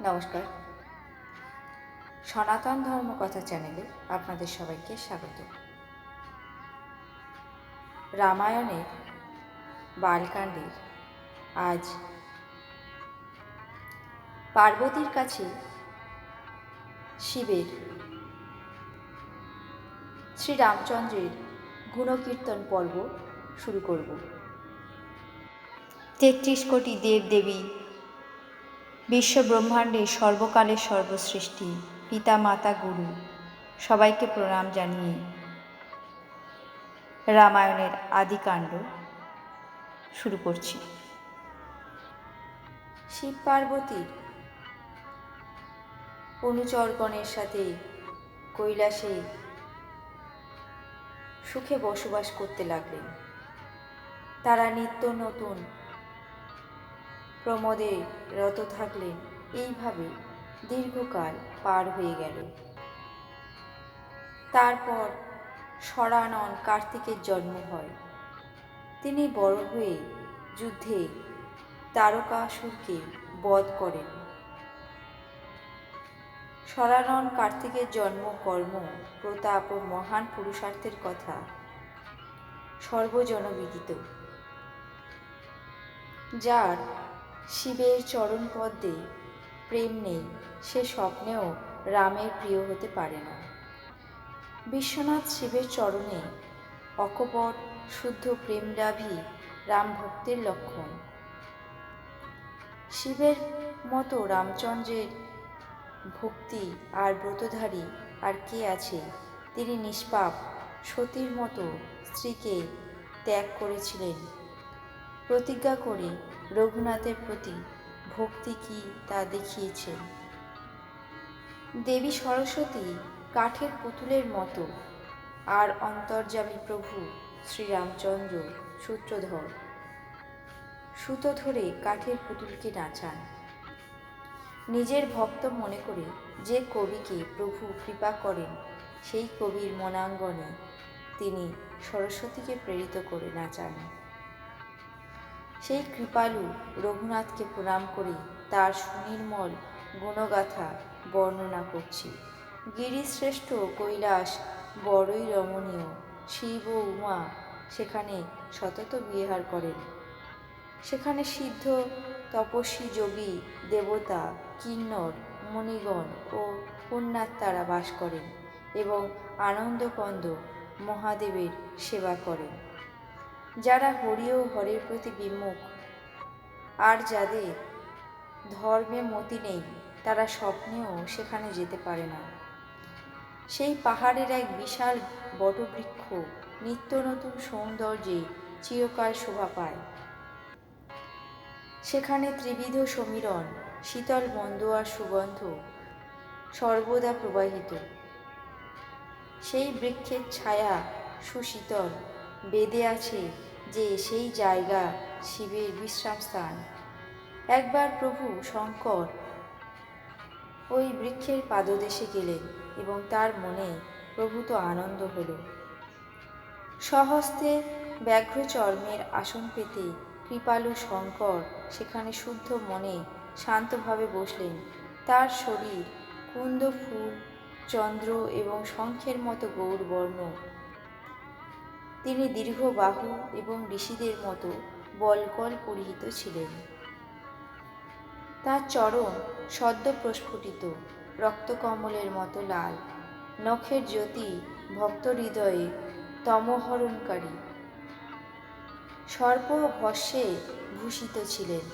নমস্কার। সনাতন ধর্মকথা চ্যানেলে আপনাদের সবাইকে স্বাগত। রামায়ণের বালকাণ্ডের আজ পার্বতীর কাছে শিবের শ্রীরামচন্দ্রের গুণকীর্তন পর্ব শুরু করব। ৩৩ কোটি দেবদেবী, বিশ্বব্রহ্মাণ্ডের সর্বকালের সর্বসৃষ্টি, পিতা মাতা গুরু সবাইকে প্রণাম জানিয়ে রামায়ণের আদিকাণ্ড শুরু করছি। শিব পার্বতীর অনুচরগণের সাথে কৈলাসে সুখে বসবাস করতে লাগলেন। তারা নিত্য নতুন প্রমোদে রত থাকলেন। এইভাবে দীর্ঘকাল পার হয়ে গেল। তারপর সরানন কার্তিকের জন্ম হয়। তিনি বড় হয়ে যুদ্ধে তারকাসুরকে বধ করেন। সরানন কার্তিকের জন্ম, কর্ম, প্রতাপ ও মহান পুরুষার্থের কথা সর্বজনবিদিত। যার শিবের চরণপদ্মে প্রেম নেই, সে স্বপ্নেও রামের প্রিয় হতে পারে না। বিশ্বনাথ শিবের চরণে অকপট শুদ্ধ প্রেমলাভই রাম ভক্তের লক্ষণ। শিবের মতো রামচন্দ্রের ভক্তি আর ব্রতধারী আর কে আছে? তিনি নিষ্পাপ সতীর মতো স্ত্রীকে ত্যাগ করেছিলেন, প্রতিজ্ঞা করে রঘুনাথের প্রতি ভক্তি কি তা দেখিয়েছেন। দেবী সরস্বতী কাঠের পুতুলের মতো, আর অন্তর্যামী প্রভু শ্রীরামচন্দ্র সূত্রধর, সুতো ধরে কাঠের পুতুলকে নাচান। নিজের ভক্ত মনে করে যে কবিকে প্রভু কৃপা করেন, সেই কবির মনাঙ্গনে তিনি সরস্বতীকে প্রেরিত করে নাচান। সেই কৃপালু রঘুনাথকে প্রণাম করে তার সুনির্মল গুণগাথা বর্ণনা করছি। গিরিশ্রেষ্ঠ কৈলাস বড়ই রমণীয়, শিব ও উমা সেখানে সতত বিহার করেন। সেখানে সিদ্ধ তপস্বী যোগী দেবতা, কিন্নর, মুনিগণ ও পুণ্যাত্মারা বাস করেন এবং আনন্দকন্দ মহাদেবের সেবা করেন। যারা হরি ও হরের প্রতি বিমুখ আর যাদের ধর্মে মতি নেই, তারা স্বপ্নেও সেখানে যেতে পারে না। সেই পাহাড়ের এক বিশাল বটবৃক্ষ নিত্য নতুন সৌন্দর্যে চিরকাল শোভা পায়। সেখানে ত্রিবিধ সমীরণ, শীতল মন্দ আর সুগন্ধ সর্বদা প্রবাহিত। সেই বৃক্ষের ছায়া সুশীতল, বেদে আছে যে সেই জায়গা শিবের বিশ্রাম স্থান। একবার প্রভু শঙ্কর ওই বৃক্ষের পাদদেশে গেলেন এবং তার মনে প্রভূত আনন্দ হল। স্বহস্তে ব্যাঘ্র চর্মের আসন পেতে কৃপালু শঙ্কর সেখানে শুদ্ধ মনে শান্তভাবে বসলেন। তার শরীর কুন্দ ফুল, চন্দ্র এবং শঙ্খের মতো গৌরবর্ণ। তিনি দীর্ঘ বাহু এবং ঋষিদের মতো বল্কল পরিহিত ছিলেন। তার চরণ সদ্য প্রস্ফুটিত রক্তকমলের মতো লাল, নখের জ্যোতি ভক্ত হৃদয়ে তমোহরণকারী। সর্প ভস্মে ভূষিত ছিলেন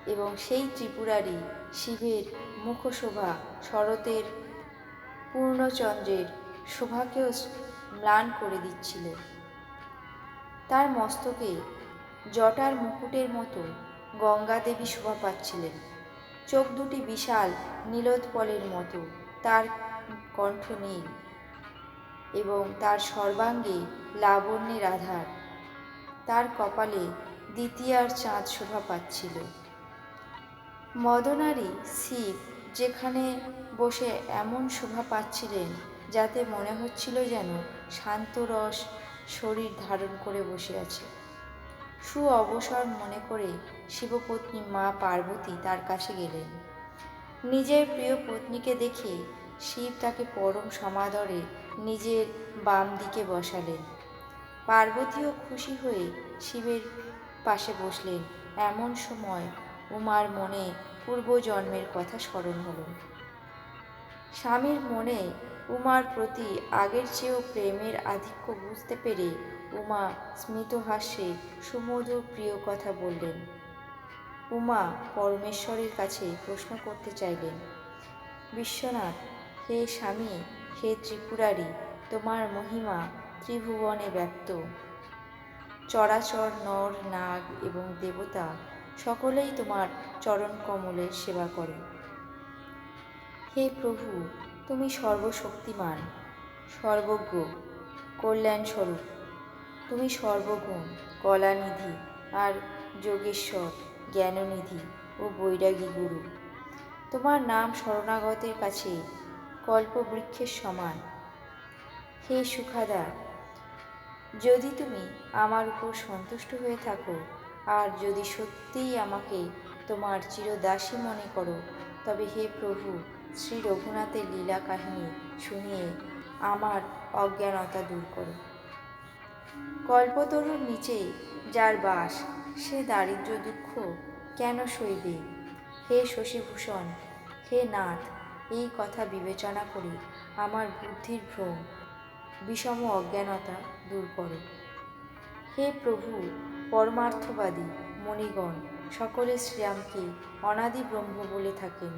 এবং সেই ত্রিপুরারি শিবের মুখশোভা শরতের পূর্ণচন্দ্রের শোভাকেও ম্লান করে দিচ্ছিল। তার মস্তকে জটার মুকুটের মতো গঙ্গাদেবী শোভা পাচ্ছিলেন। চোখ দুটি বিশাল নীলোৎপলের মতো, তার কণ্ঠ নীল এবং তার সর্বাঙ্গে লাবণ্যের আধার। তার কপালে দ্বিতীয়ার চাঁদ শোভা পাচ্ছিল। মদনারী শিব যেখানে বসে এমন শোভা পাচ্ছিলেন যাতে মনে হচ্ছিল যেন শান্ত রস শরীর ধারণ করে বসে আছে। অবসর মনে করে শিবপত্নী মা পার্বতী তার কাছে গেলেন। নিজের প্রিয় পত্নীকে দেখে শিব তাকে পরম সমাদরে নিজের বাম দিকে বসালেন। পার্বতীও খুশি হয়ে শিবের পাশে বসলেন। এমন সময় উমার মনে পূর্বজন্মের কথা স্মরণ হলো। স্বামীর মনে উমার প্রতি আগের চেয়েও প্রেমের আধিক্য বুঝতে পেরে উমা স্মিতহাস্যে সুমধুর প্রিয় কথা বললেন। উমা পরমেশ্বরের কাছে প্রশ্ন করতে চাইলেন, বিশ্বনাথ, হে স্বামী, হে ত্রিপুরারি, তোমার মহিমা ত্রিভুবনে ব্যপ্ত। চরাচর নর নাগ এবং দেবতা সকলেই তোমার চরণ কমলের সেবা করে। হে প্রভু, তুমি সর্বশক্তিমান, সর্বজ্ঞ, কল্যাণস্বরূপ। তুমি সর্বগুণ, কলানিধি আর যোগেশ্বর, জ্ঞাননিধি ও বৈরাগী গুরু। তোমার নাম শরণাগতের কাছে কল্পবৃক্ষের সমান। হে সুখাদার, যদি তুমি আমার উপর সন্তুষ্ট হয়ে থাকো আর যদি সত্যিই আমাকে তোমার চিরদাসী মনে করো, তবে হে প্রভু, শ্রী রঘুনাথের লীলা কাহিনী শুনিয়ে আমার অজ্ঞানতা দূর করো। কল্পতরুর নিচে যার বাস, সে দারিদ্র দুঃখ কেন সইবে? হে শশীভূষণ, হে নাথ, এই কথা বিবেচনা করে আমার বুদ্ধির ভ্রম, বিষম অজ্ঞানতা দূর করো। হে প্রভু, পরমার্থবাদী মণিগণ সকলে শ্রীরামকে অনাদি ব্রহ্ম বলে থাকেন।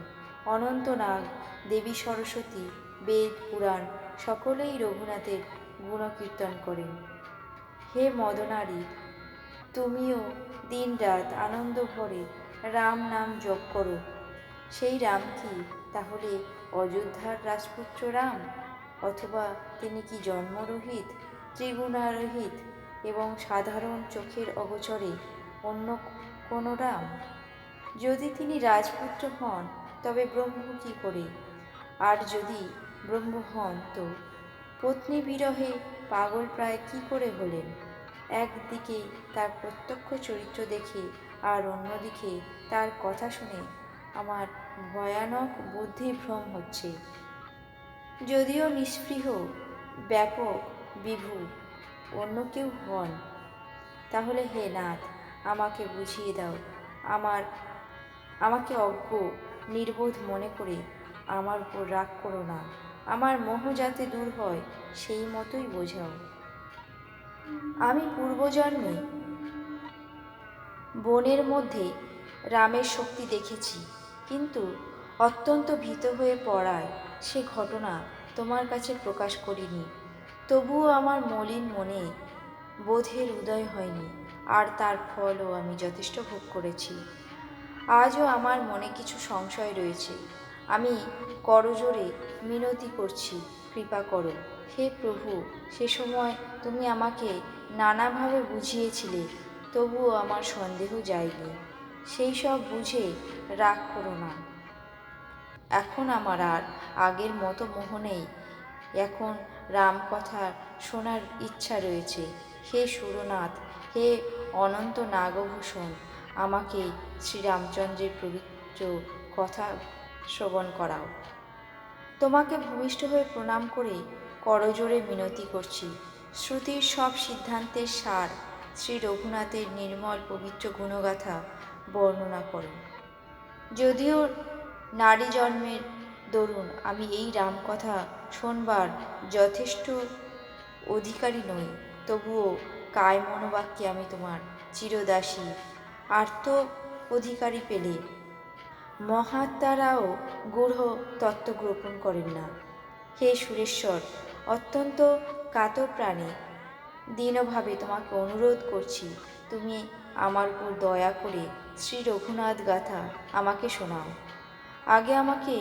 অনন্ত নাগ, দেবী সরস্বতী, বেদ পুরাণ সকলেই রঘুনাথের গুণকীর্তন করেন। হে মদনারী, তুমিও দিন রাত আনন্দ ভরে রাম নাম জপ করো। সেই রাম কি তাহলে অযোধ্যার রাজপুত্র রাম, অথবা তিনি কি জন্মরহিত, ত্রিগুণারহিত এবং সাধারণ চোখের অগোচরে অন্য কোনো রাম? যদি তিনি রাজপুত্র হন তবে ব্রহ্ম কি করে? আর যদি ব্রহ্ম হন তো পত্নী বিরহে পাগল প্রায় কি করে হলেন? একদিকে তার প্রত্যক্ষ চরিত্র দেখে আর অন্যদিকে তার কথা শুনে আমার ভয়ানক বুদ্ধিভ্রম হচ্ছে। যদিও নিস্পৃহ, ব্যাপক, বিভু অন্য কেউ হন, তাহলে হে নাথ, আমাকে বুঝিয়ে দাও। আমাকে অজ্ঞ নির্বোধ মনে করে আমার উপর রাগ করো না। আমার মোহ যাতে দূর হয় সেই মতোই বোঝাও। আমি পূর্বজন্মে বনের মধ্যে রামের শক্তি দেখেছি, কিন্তু অত্যন্ত ভীত হয়ে পড়ায় সে ঘটনা তোমার কাছে প্রকাশ করিনি। তবুও আমার মলিন মনে বোধের উদয় হয়নি, আর তার ফলও আমি যথেষ্ট ভোগ করেছি। আজও আমার মনে কিছু সংশয় রয়েছে। আমি করজোড়ে মিনতি করছি, কৃপা করো। হে প্রভু, সে সময় তুমি আমাকে নানাভাবে বুঝিয়েছিলে, তবুও আমার সন্দেহ যায়নি। সেই সব বুঝে রাগ করো না। এখন আমার আর আগের মতো মোহ নেই। এখন রামকথা শোনার ইচ্ছা রয়েছে। হে সুরনাথ, হে অনন্ত নাগভূষণ, আমাকে শ্রীরামচন্দ্রের পবিত্র কথা শ্রবণ করাও। তোমাকে ভূমিষ্ঠ হয়ে প্রণাম করে করজোড়ে মিনতি করছি। শ্রুতির সব সিদ্ধান্তের সার শ্রী রঘুনাথের নির্মল পবিত্র গুণগাথা বর্ণনা করো। যদিও নারী জন্মের দরুন আমি এই রামকথা শোনবার যথেষ্ট অধিকারী নই, তবুও কায় মনোবাক্যে আমি তোমার চিরদাসী। আর্ত অধিকারী পেলে মহাত্মারাও গূঢ় তত্ত্ব গোপন করেন না। হে সুরেশ্বর, অত্যন্ত কাতর প্রাণে দীনভাবে তোমাকে অনুরোধ করছি, তুমি আমার উপর দয়া করে শ্রী রঘুনাথ গাথা আমাকে শোনাও। আগে আমাকে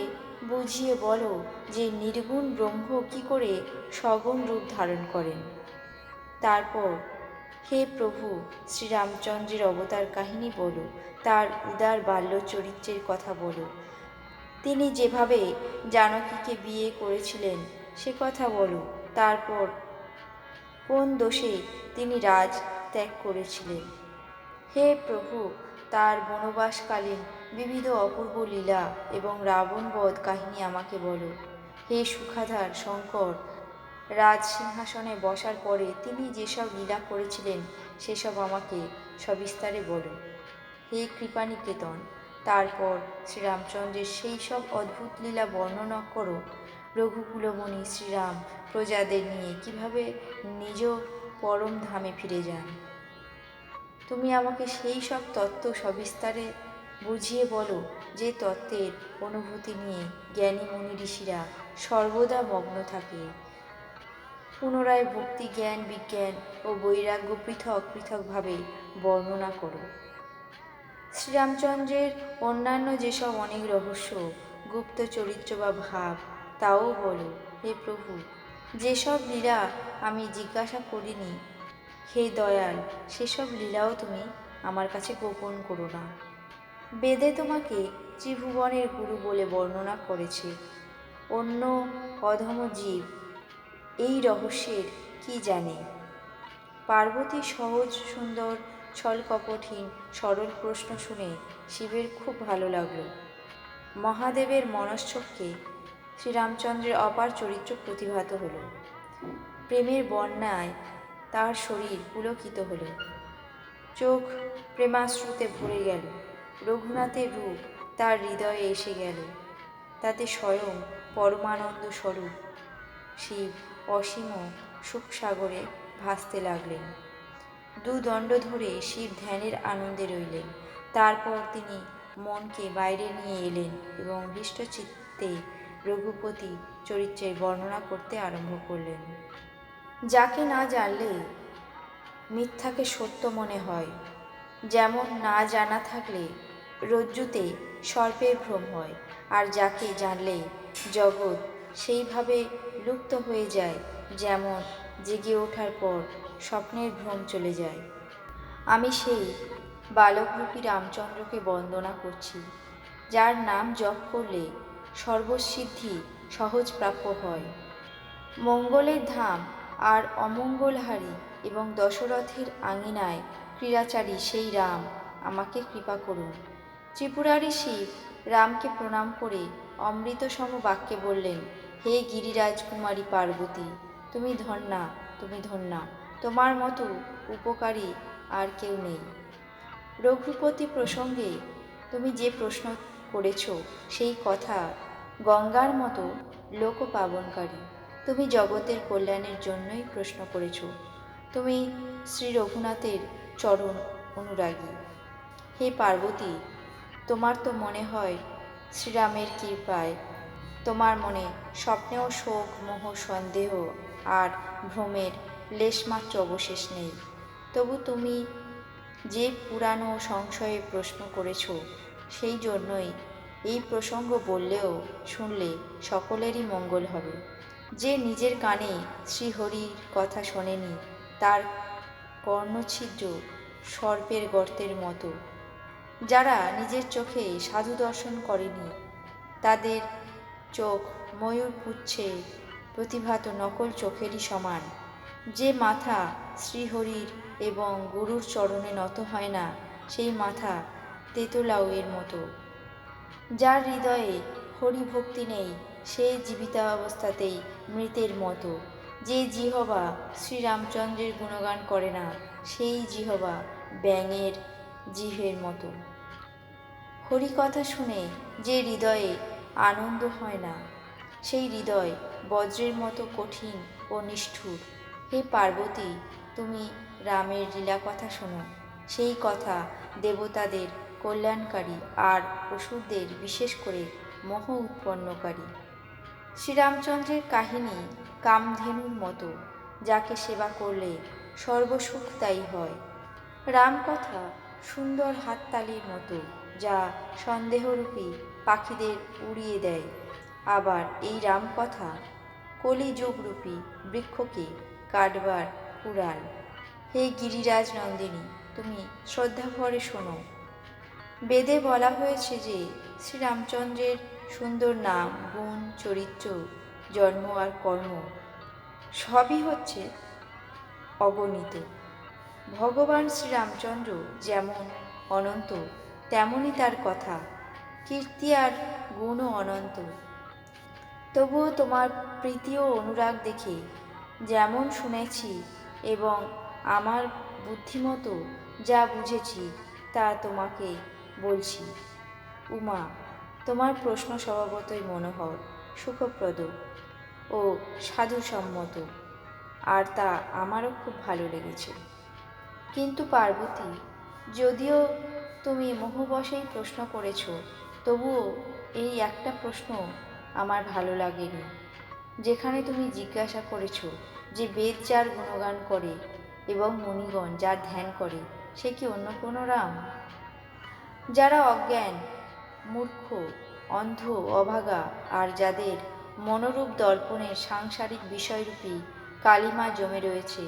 বুঝিয়ে বলো যে নির্গুণ ব্রহ্ম কি করে সগুণ রূপ ধারণ করেন। তারপর হে প্রভু, শ্রীরামচন্দ্রের অবতার কাহিনী বলো, তার উদার বাল্য চরিত্রের কথা বলো। তিনি যেভাবে জানকীকে বিয়ে করেছিলেন সে কথা বলো। তারপর কোন দোষে তিনি রাজ ত্যাগ করেছিলেন। হে প্রভু, তার বনবাসকালীন বিবিধ অপূর্ব লীলা এবং রাবণবধ কাহিনী আমাকে বলো। হে সুখাধার শঙ্কর, রাজসিংহাসনে বসার পরে তিনি যেসব লীলা করেছিলেন সেসব আমাকে সবিস্তারে বলো। হে কৃপানিকেতন, তারপর শ্রীরামচন্দ্রের সেই সব অদ্ভুত লীলা বর্ণনা করো। রঘুকুলমণি শ্রীরাম প্রজাদের নিয়ে কিভাবে নিজ পরম ধামে ফিরে যান। তুমি আমাকে সেই সব তত্ত্ব সবিস্তারে বুঝিয়ে বলো, যে তত্ত্বের অনুভূতি নিয়ে জ্ঞানী মুনি ঋষিরা সর্বদা মগ্ন থাকে। পুনরায় ভক্তি, জ্ঞান, বিজ্ঞান ও বৈরাগ্য পৃথক পৃথকভাবে বর্ণনা করো। শ্রীরামচন্দ্রের অন্যান্য যেসব অনেক রহস্য, গুপ্ত চরিত্র বা ভাব, তাও বলো। হে প্রভু, যেসব লীলা আমি জিজ্ঞাসা করিনি, হে দয়াল, সেসব লীলাও তুমি আমার কাছে গোপন করো না। বেদে তোমাকে ত্রিভুবনের গুরু বলে বর্ণনা করেছে। অন্য অধম জীব এই রহস্যের কি জানে? পার্বতী সহজ সুন্দর ছলকপটহীন সরল প্রশ্ন শুনে শিবের খুব ভালো লাগলো। মহাদেবের মনশ্চক্ষে শ্রীরামচন্দ্রের অপার চরিত্র প্রতিভাত হল। প্রেমের বন্যায় তার শরীর পুলকিত হল, চোখ প্রেমাশ্রুতে ভরে গেল। রঘুনাথের রূপ তার হৃদয়ে এসে গেল, তাতে স্বয়ং পরমানন্দ স্বরূপ শিব অসীম সুখসাগরে ভাসতে লাগলেন। দুদণ্ড ধরে শিব ধ্যানের আনন্দে রইলেন। তারপর তিনি মনকে বাইরে নিয়ে এলেন এবং হৃষ্টচিত্তে রঘুপতি চরিত্রের বর্ণনা করতে আরম্ভ করলেন। যাকে না জানলে মিথ্যাকে সত্য মনে হয়, যেমন না জানা থাকলে রজ্জুতে সর্পের ভ্রম হয়, আর যাকে জানলে জগৎ সেইভাবে লুপ্ত হয়ে যায়, যেমন জেগে ওঠার পর স্বপ্নের ভ্রম চলে যায়। আমি সেই বালকরূপী রামচন্দ্রকে বন্দনা করছি, যার নাম জপ করলে সর্বসিদ্ধি সহজ প্রাপ্য হয়। মঙ্গলের ধাম আর অমঙ্গলহারী এবং দশরথের আঙিনায় ক্রীড়াচারী সেই রাম আমাকে কৃপা করুন। ত্রিপুরারি শিব রামকে প্রণাম করে অমৃতসম বাক্যে বললেন, হে গিরিরাজ কুমারী পার্বতী, তুমি ধন্যা, তুমি ধন্যা, তোমার মতো উপকারী আর কেউ নেই। রঘুপতি প্রসঙ্গে তুমি যে প্রশ্ন করেছ সেই কথা গঙ্গার মতো লোকপাবনকারী। তুমি জগতের কল্যাণের জন্যই প্রশ্ন করেছ। তুমি শ্রী রঘুনাথের চরণ অনুরাগী। হে পার্বতী, তোমার তো মনে হয় শ্রীরামের কৃপায় তোমার মনে স্বপ্নেও শোক, মোহ, সন্দেহ আর ভ্রমের লেশমাত্র অবশেষ নেই। তবু তুমি যে পুরানো সংশয়ে প্রশ্ন করেছ, সেই জন্যই এই প্রসঙ্গ বললেও শুনলে সকলেরই মঙ্গল হবে। যে নিজের কানে শ্রীহরির কথা শোনেনি, তার কর্ণছিদ্র সর্পের গর্তের মতো। যারা নিজের চোখে সাধু দর্শন করেনি, তাদের চোখ ময়ূরপুচ্ছে প্রতিভাত নকল চোখেরই সমান। যে মাথা শ্রীহরির এবং গুরুর চরণে নত হয় না, সেই মাথা তেতলাউয়ের মতো। যার হৃদয়ে হরিভক্তি নেই, সে জীবিতাবস্থাতেই মৃতের মতো। যে জিহবা শ্রীরামচন্দ্রের গুণগান করে না, সেই জিহবা ব্যাঙের জিভের মতো। হরিকথা শুনে যে হৃদয়ে আনন্দ হয় না, সেই হৃদয় বজ্রের মতো কঠিন ও নিষ্ঠুর। হে পার্বতী, তুমি রামের লীলা কথা শোনো। সেই কথা দেবতাদের কল্যাণকারী আর অসুরদের বিশেষ করে মোহ উৎপন্নকারী। শ্রীরামচন্দ্রের কাহিনী কামধেনুর মতো, যাকে সেবা করলে সর্বসুখদায়ী হয়। রামকথা সুন্দর হাততালির মতো, যা সন্দেহরূপী পাখিদের উড়িয়ে দেয়। আবার এই রামকথা কলিযুগরূপী বৃক্ষকে কাটবার কুড়াল। হে গিরিরাজ নন্দিনী, তুমি শ্রদ্ধাভরে শোনো। বেদে বলা হয়েছে যে শ্রীরামচন্দ্রের সুন্দর নাম, গুণ, চরিত্র, জন্ম আর কর্ম সবই হচ্ছে অগণিত। ভগবান শ্রীরামচন্দ্র যেমন অনন্ত, তেমনই তার কথা কীর্তি আর গুণও অনন্ত। তবুও তোমার প্রীতি ও অনুরাগ দেখে যেমন শুনেছি এবং আমার বুদ্ধিমতো যা বুঝেছি তা তোমাকে বলছি। উমা, তোমার প্রশ্ন স্বভাবতই মনোহর, সুখপ্রদ ও সাধুসম্মত, আর তা আমারও খুব ভালো লেগেছে। কিন্তু পার্বতী, যদিও তুমি মোহবশেই প্রশ্ন করেছ, তবুও এই একটা প্রশ্ন আমার ভালো লাগেনি। যেখানে তুমি জিজ্ঞাসা করেছ যে বেদ যার গুণগান করে এবং মুনিগণ যার ধ্যান করে, সে কি অন্য কোনো রাম? যারা অজ্ঞান, মূর্খ, অন্ধ, অভাগা, আর যাদের মনোরূপ দর্পণে সাংসারিক বিষয়রূপী কালিমা জমে রয়েছে,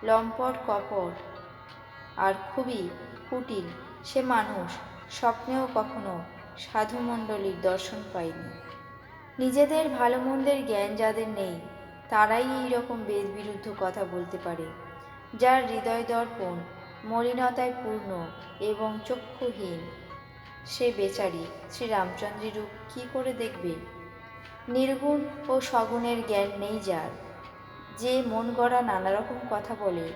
লম্পট, কপট আর খুবই কুটিল, সে মানুষ স্বপ্নেও কখনো সাধুমণ্ডলীর দর্শন পায়নি। নিজেদের ভালো মন্দের জ্ঞান যাদের নেই, তারাই এই রকম বেদবিরুদ্ধ কথা বলতে পারে। যার হৃদয় দর্পণ মলিনতায় পূর্ণ এবং চক্ষুহীন, সে বেচারি শ্রীরামচন্দ্রের রূপ কী করে দেখবে? নির্গুণ ও সগুণের জ্ঞান নেই যার, যে মন গড়া নানারকম কথা বলে,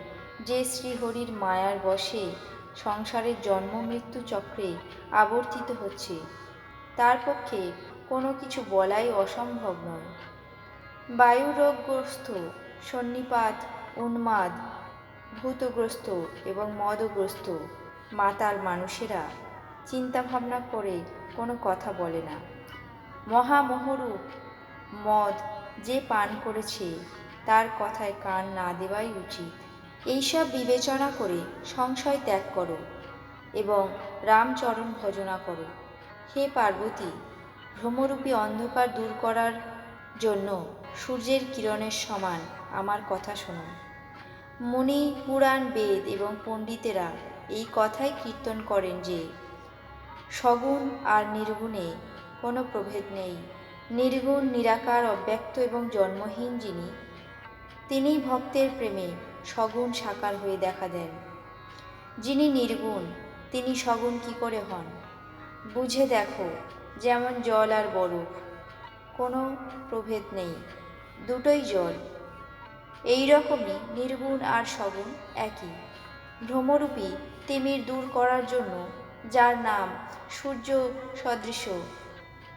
যে শ্রীহরির মায়ার বশে সংসারের জন্ম মৃত্যু চক্রে আবর্তিত হচ্ছে, তার পক্ষে কোনো কিছু বলাই অসম্ভব নয়। বায়ুরোগগ্রস্ত, সন্নিপাত, উন্মাদ, ভূতগ্রস্ত এবং মদগ্রস্ত মাতাল মানুষেরা চিন্তা ভাবনা করে কোনো কথা বলে না। মহামোহরূপ মদ যে পান করেছে, তার কথায় কান না দেওয়াই উচিত। এইসব বিবেচনা করে সংশয় ত্যাগ করো এবং রামচরণ ভজনা করো। হে পার্বতী, ভ্রমরূপী অন্ধকার দূর করার জন্য সূর্যের কিরণের সমান আমার কথা শোনো। মুনি, পুরাণ, বেদ এবং পণ্ডিতেরা এই কথাই কীর্তন করেন যে সগুণ আর নির্গুণে কোনো প্রভেদ নেই। নির্গুণ, নিরাকার, অব্যক্ত এবং জন্মহীন যিনি, তিনিই ভক্তের প্রেমে সগুণ সাকার হয়ে দেখা দেন। যিনি নির্গুণ, তিনি সগুণ কী করে হন? বুঝে দেখো, যেমন জল আর বরফ, কোনো প্রভেদ নেই, দুটোই জল। এই রকমই নির্গুণ আর সগুণ একই। ভ্রমরূপী তিমির দূর করার জন্য যার নাম সূর্য সদৃশ,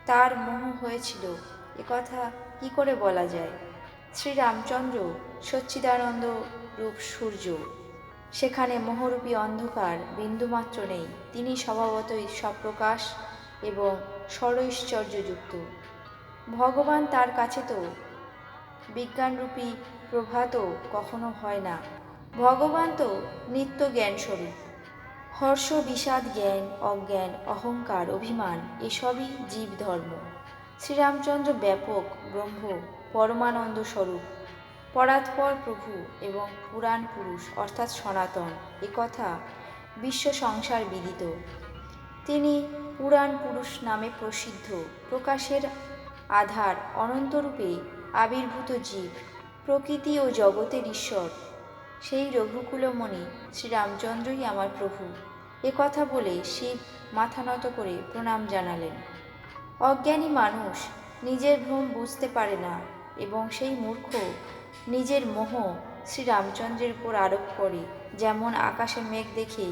তার মোহ হয়েছিল, একথা কি করে বলা যায়? শ্রীরামচন্দ্র সচ্চিদানন্দ রূপ সূর্য, সেখানে মোহরূপী অন্ধকার বিন্দুমাত্র নেই। তিনি স্বভাবতই স্বপ্রকাশ এবং ষড়ৈশ্বর্যযুক্ত। ভগবান, তার কাছে তো বিজ্ঞানরূপী প্রভাতও কখনো হয় না। ভগবান তো নিত্য জ্ঞানস্বরূপ। হর্ষ, বিষাদ, জ্ঞান, অজ্ঞান, অহংকার, অভিমান এসবই জীব ধর্ম। শ্রীরামচন্দ্র ব্যাপক ব্রহ্ম, পরমানন্দ স্বরূপ, পরাৎপর প্রভু এবং পুরাণ পুরুষ অর্থাৎ সনাতন, একথা বিশ্ব সংসার বিদিত। তিনি পুরাণ পুরুষ নামে প্রসিদ্ধ, প্রকাশের আধার, অনন্তরূপে আবির্ভূত জীব, প্রকৃতি ও জগতের ঈশ্বর। সেই রঘুকুলমণি শ্রীরামচন্দ্রই আমার প্রভু। একথা বলে শিব মাথা নত করে প্রণাম জানালেন। অজ্ঞানী মানুষ নিজের ভ্রম বুঝতে পারে না এবং সেই মূর্খ নিজের মোহ শ্রীরামচন্দ্রের উপর আরোপ করে। যেমন আকাশে মেঘ দেখে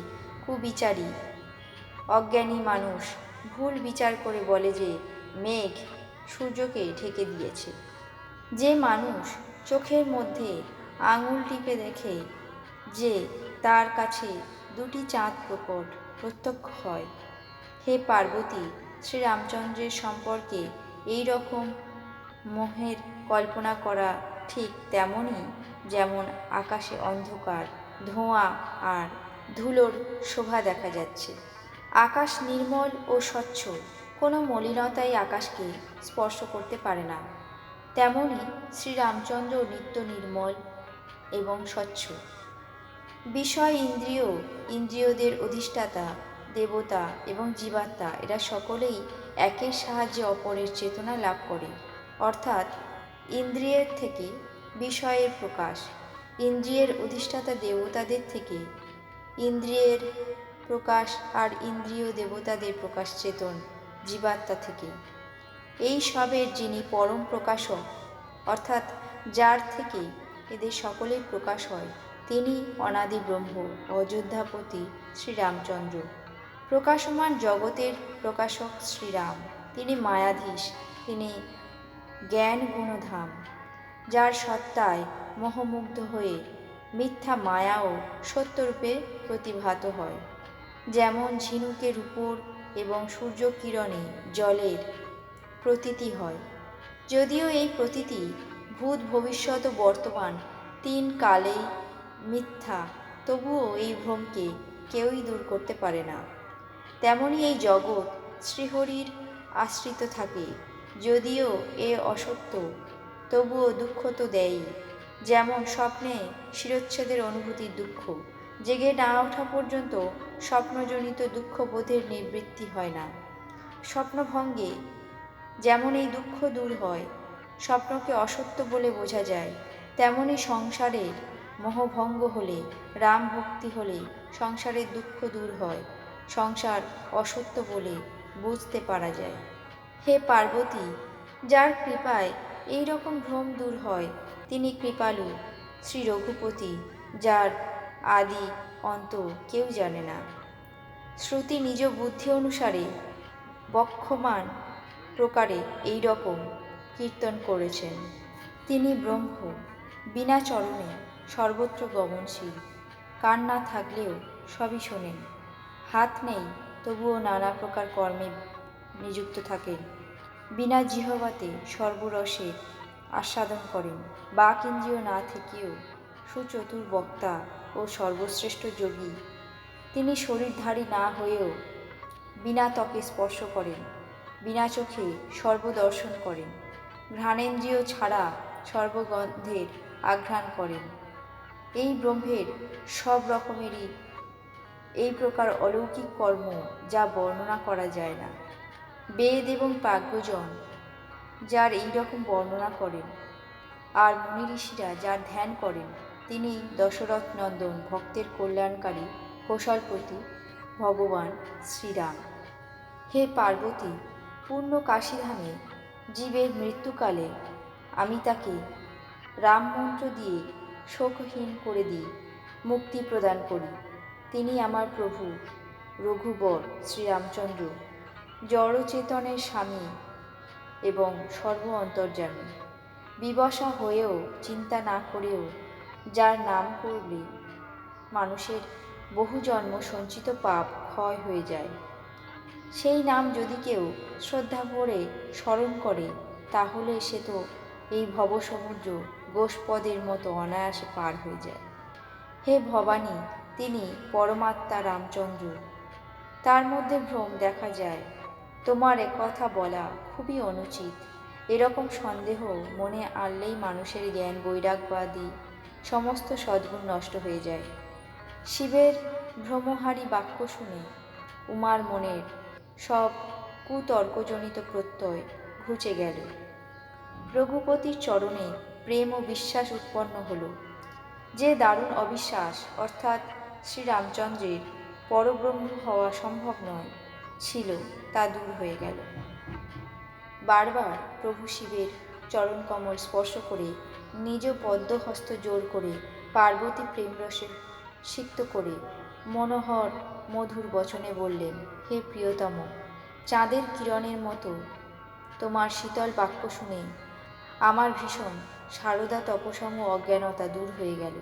কুবিচারী অজ্ঞানী মানুষ ভুল বিচার করে বলে যে মেঘ সূর্যকে ঢেকে দিয়েছে। যে মানুষ চোখের মধ্যে আঙুল টিপে দেখে যে তার কাছে দুটি চাঁদ প্রকট প্রত্যক্ষ হয়। হে পার্বতী, শ্রীরামচন্দ্রের সম্পর্কে এই রকম মোহের কল্পনা করা ঠিক তেমনই যেমন আকাশে অন্ধকার, ধোঁয়া আর ধুলোর শোভা দেখা যাচ্ছে। আকাশ নির্মল ও স্বচ্ছ, কোনো মলিনতাই আকাশকে স্পর্শ করতে পারে না। তেমনি শ্রীরামচন্দ্র নিত্য নির্মল এবং স্বচ্ছ। বিষয়, ইন্দ্রিয়, ইন্দ্রিয়দের অধিষ্ঠাতা, দেবতা এবং জীবাত্মা এরা সকলেই একের সাহায্যে অপরের চেতনা লাভ করে। অর্থাৎ ইন্দ্রিয়ের থেকে বিষয়ের প্রকাশ, ইন্দ্রিয়ের অধিষ্ঠাতা দেবতাদের থেকে ইন্দ্রিয়ের প্রকাশ, আর ইন্দ্রিয় দেবতাদের প্রকাশ চেতন। জীবাত্মা থেকে। এই সবের যিনি পরম প্রকাশক, অর্থাৎ যার থেকে এদের সকলের প্রকাশ হয়, তিনি অনাদি ব্রহ্ম, অযোধ্যাপতি শ্রীরামচন্দ্র। প্রকাশমান জগতের প্রকাশক শ্রীরাম, তিনি মায়াধীশ, তিনি জ্ঞান গুণধাম, যার সত্তায় মোহমুগ্ধ হয়ে মিথ্যা মায়াও সত্যরূপে প্রতিভাত হয়। যেমন ঝিনুকের উপর এবং সূর্যকিরণে জলের প্রতীতি হয়, যদিও এই প্রতীতি ভূত ভবিষ্যৎ ও বর্তমান তিন কালেই মিথ্যা, তবুও এই ভ্রমকে কেউই দূর করতে পারে না। তেমনি এই জগৎ শ্রীহরির আশ্রিত থাকে, যদিও এ অসত্য, তবুও দুঃখ তো দেয়ই। যেমন স্বপ্নে শিরচ্ছেদের অনুভূতির দুঃখ, জেগে না ওঠা পর্যন্ত স্বপ্নজনিত দুঃখবোধের নিবৃত্তি হয় না। স্বপ্নভঙ্গে যেমন এই দুঃখ দূর হয়, স্বপ্নকে অসত্য বলে বোঝা যায়, তেমনি সংসারের মোহভঙ্গ হলে, রাম ভক্তি হলে সংসারের দুঃখ দূর হয়, সংসার অসত্য বলে বুঝতে পারা যায়। হে পার্বতী, যার কৃপায় এই রকম ভ্রম দূর হয়, তিনি কৃপালু শ্রী রঘুপতি, যার আদি অন্ত কেউ জানে না। শ্রুতি নিজ বুদ্ধি অনুসারে বক্ষমান প্রকারে এই রকম কীর্তন করেছেন। তিনি ব্রহ্ম, বিনা চরণে সর্বত্র গমনশীল, কান না থাকলেও সবই শোনেন, হাত নেই তবুও নানা প্রকার কর্মে নিযুক্ত থাকেন, বিনা জিহ্বাতে সর্বরসে আস্বাদন করেন, বাক ইন্দ্রিয় না থেকেও সুচতুর বক্তা ও সর্বশ্রেষ্ঠ যোগী। তিনি শরীরধারী না হয়েও বিনা ত্বকে স্পর্শ করেন, বিনা চোখে সর্বদর্শন করেন, ঘ্রাণেন্দ্রিয় ছাড়া সর্বগন্ধের আঘ্রাণ করেন। এই ব্রহ্মের সব রকমেরই এই প্রকার অলৌকিক কর্ম, যা বর্ণনা করা যায় না। বেদ এবং প্রাজ্ঞজন যার এই রকম বর্ণনা করেন, আর মুনি ঋষিরা যার ধ্যান করেন, তিনি দশরথ নন্দন, ভক্তের কল্যাণকারী কৌশলপতি ভগবান শ্রীরাম। হে পার্বতী, পূর্ণ কাশীধামে জীবের মৃত্যুকালে আমি তাকে রাম মন্ত্র দিয়ে শোকহীন করে দিই, মুক্তি প্রদান করি। তিনি আমার প্রভু রঘুবর শ্রীরামচন্দ্র, জড়চেতনের স্বামী এবং সর্ব অন্তর্যামী। বিবশা হয়েও চিন্তা না করেও যার নাম করলে মানুষের বহু জন্ম সঞ্চিত পাপ ক্ষয় হয়ে যায়, সেই নাম যদি কেউ শ্রদ্ধা ভরে স্মরণ করে, তাহলে সে তো এই ভবসমুদ্র গোষ্পদের মতো অনায়াসে পার হয়ে যায়। হে ভবানী, তিনি পরমাত্মা রামচন্দ্র, তার মধ্যে ভ্রম দেখা যায়। তোমার একথা বলা খুবই অনুচিত। এরকম সন্দেহ মনে আনলেই মানুষের জ্ঞান বৈরাগ্যাদি সমস্ত সদ্গুণ নষ্ট হয়ে যায়। শিবের ভ্রমহারী বাক্য শুনে উমার মনের সব কুতর্কজনিত প্রত্যয় ঘুচে গেল। রঘুপতির চরণে প্রেম ও বিশ্বাস উৎপন্ন হল। যে দারুণ অবিশ্বাস, অর্থাৎ শ্রীরামচন্দ্রের পরব্রহ্ম হওয়া সম্ভব নয় ছিল, তা দূর হয়ে গেল। বারবার প্রভু শিবের চরণকমল স্পর্শ করে নিজ পদ্মহস্ত জোর করে পার্বতী প্রেমরসে সিক্ত করে মনোহর মধুর বচনে বললেন, হে প্রিয়তম, চাঁদের কিরণের মতো তোমার শীতল বাক্য শুনে আমার ভীষণ সারদা তপসম অজ্ঞানতা দূর হয়ে গেল।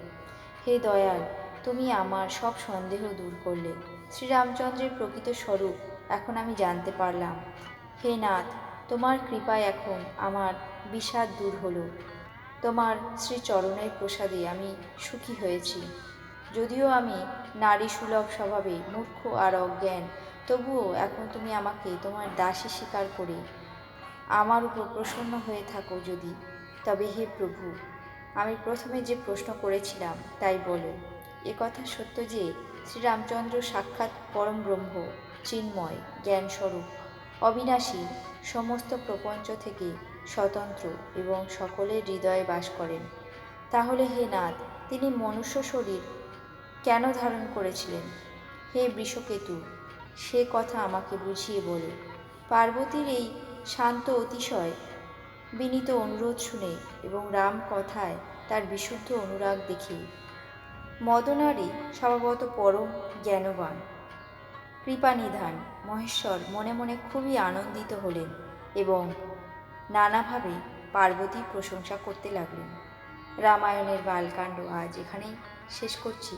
হে দয়াল, তুমি আমার সব সন্দেহ দূর করলে। শ্রীরামচন্দ্রের প্রকৃত স্বরূপ এখন আমি জানতে পারলাম। হে নাথ, তোমার কৃপায় এখন আমার বিষাদ দূর হলো। তোমার শ্রীচরণের প্রসাদে আমি সুখী হয়েছি। যদিও আমি নারী সুলভ স্বভাবে মূর্খ আর অজ্ঞান, তবুও এখন তুমি আমাকে তোমার দাসী স্বীকার করে আমার উপর প্রসন্ন হয়ে থাকো যদি, তবে হে প্রভু, আমি প্রথমে যে প্রশ্ন করেছিলাম তাই বলো। একথা সত্য যে শ্রীরামচন্দ্র সাক্ষাৎ পরম ব্রহ্ম, চিন্ময়, জ্ঞানস্বরূপ, অবিনাশী, সমস্ত প্রপঞ্চ থেকে স্বতন্ত্র এবং সকলের হৃদয়ে বাস করেন। তাহলে হে নাথ, তিনি মনুষ্য শরীর কেন ধারণ করেছিলেন? হে বৃষকেতু, সে কথা আমাকে বুঝিয়ে বলো। পার্বতীর এই শান্ত অতিশয় বিনীত অনুরোধ শুনে এবং রাম কথায় তার বিশুদ্ধ অনুরাগ দেখে মদনারী স্বভাবত পরম জ্ঞানবান কৃপানিধান মহেশ্বর মনে মনে খুবই আনন্দিত হলেন এবং নানাভাবে পার্বতীর প্রশংসা করতে লাগলেন। রামায়ণের বালকাণ্ড আজ এখানেই শেষ করছি।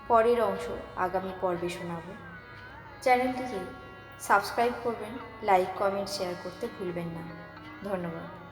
পরের অংশ আগামী পর্বে শোনাব। চ্যানেলটিকে সাবস্ক্রাইব করবেন, লাইক কমেন্ট শেয়ার করতে ভুলবেন না। ধন্যবাদ।